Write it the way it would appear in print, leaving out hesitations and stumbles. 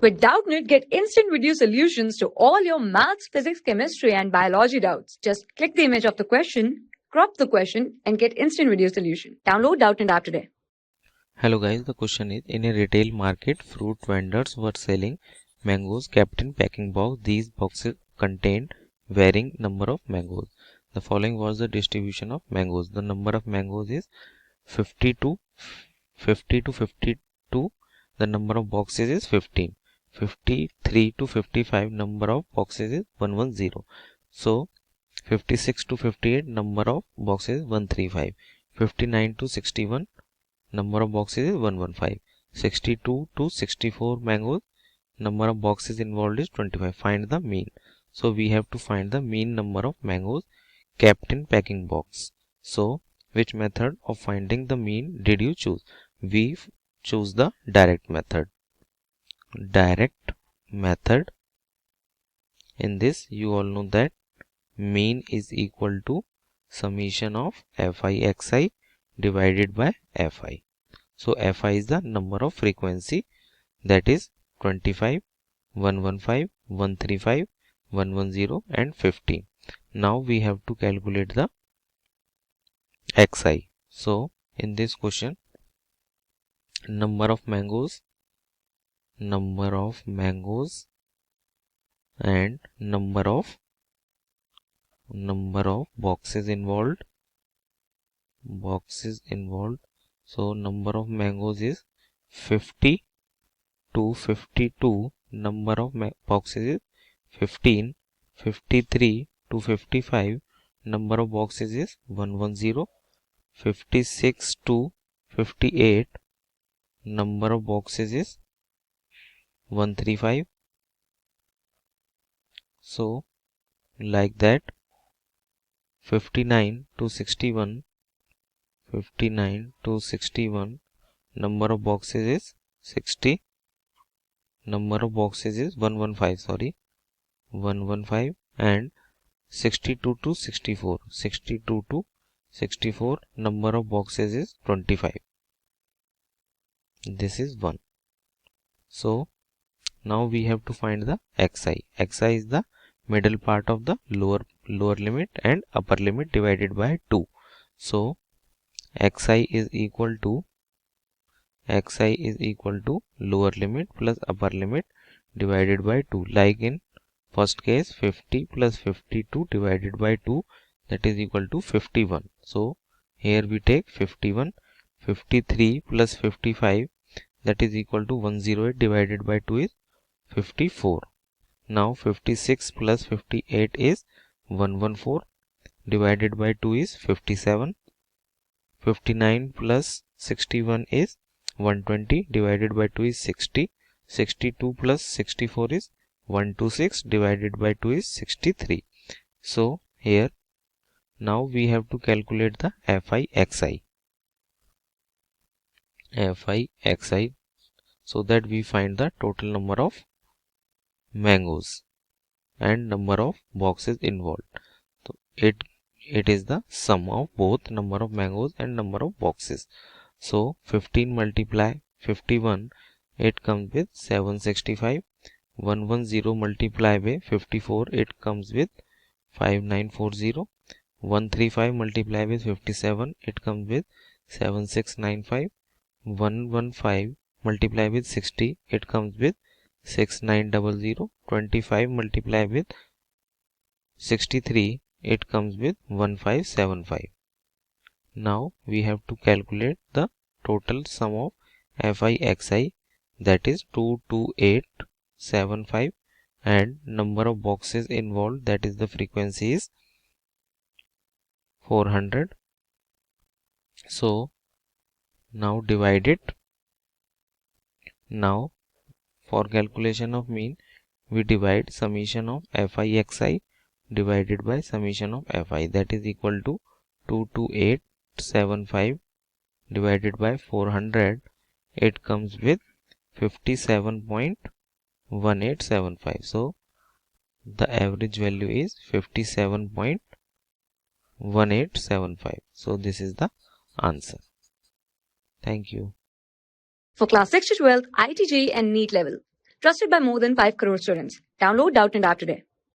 With Doubtnut, get instant video solutions to all your maths, physics, chemistry, and biology doubts. Just click the image of the question, crop the question, and get instant video solution. Download Doubtnut app today. Hello guys, the question is, in a retail market, fruit vendors were selling mangoes kept in packing box. These boxes contained varying number of mangoes. The following was the distribution of mangoes. The number of mangoes is 50 to 52. The number of boxes is 15. 53 to 55 number of boxes is 110. So 56 to 58 number of boxes is 135. 59 to 61 number of boxes is 115. 62 to 64 mangoes, number of boxes involved is 25. Find the mean. So we have to find the mean number of mangoes kept in packing box. So which method of finding the mean did you choose? We choose the direct method. Direct method. In this you all know that mean is equal to summation of fi xi divided by fi. So fi is the number of frequency, that is 25, 115, 135, 110 and 15. Now we have to calculate the xi. So in this question, number of mangoes and number of boxes involved. So number of mangoes is 50 to 52. Number of boxes is 15. 53 to 55. Number of boxes is 110. 56 to 58. Number of boxes is 135. So like that, 59 to 61. 59 to 61, number of boxes is 60. Number of boxes is 115, 115, and 62 to 64. 62 to 64, number of boxes is 25. This is 1. So now we have to find the xi. Xi is the middle part of the lower limit and upper limit divided by 2. So xi is equal to lower limit plus upper limit divided by 2. Like in first case, 50 plus 52 divided by 2, that is equal to 51. So here we take 51. 53 plus 55, that is equal to 108 divided by 2 is 54. Now 56 plus 58 is 114 divided by 2 is 57. 59 plus 61 is 120 divided by 2 is 60. 62 plus 64 is 126 divided by 2 is 63. So here now we have to calculate the fi xi. Fi xi, so that we find the total number of mangoes and number of boxes involved. So it is the sum of both number of mangoes and number of boxes. So 15 multiply 51, it comes with 765. 110 multiply by 54, it comes with 5940. 135 multiply with 57, it comes with 7695. 115 multiply with 60, it comes with 6900. 25 multiply with 63, it comes with 1575. Now we have to calculate the total sum of fi xi, that is 22875, and number of boxes involved, that is the frequency is 400. So now divide it. Now for calculation of mean, we divide summation of fi xi divided by summation of fi, that is equal to 22875 divided by 400, it comes with 57.1875. So the average value is 57.1875. So this is the answer. Thank you. For class 6 to 12, IIT JEE and NEET level, Trusted by more than 5 crore students. Download Doubtnut app today.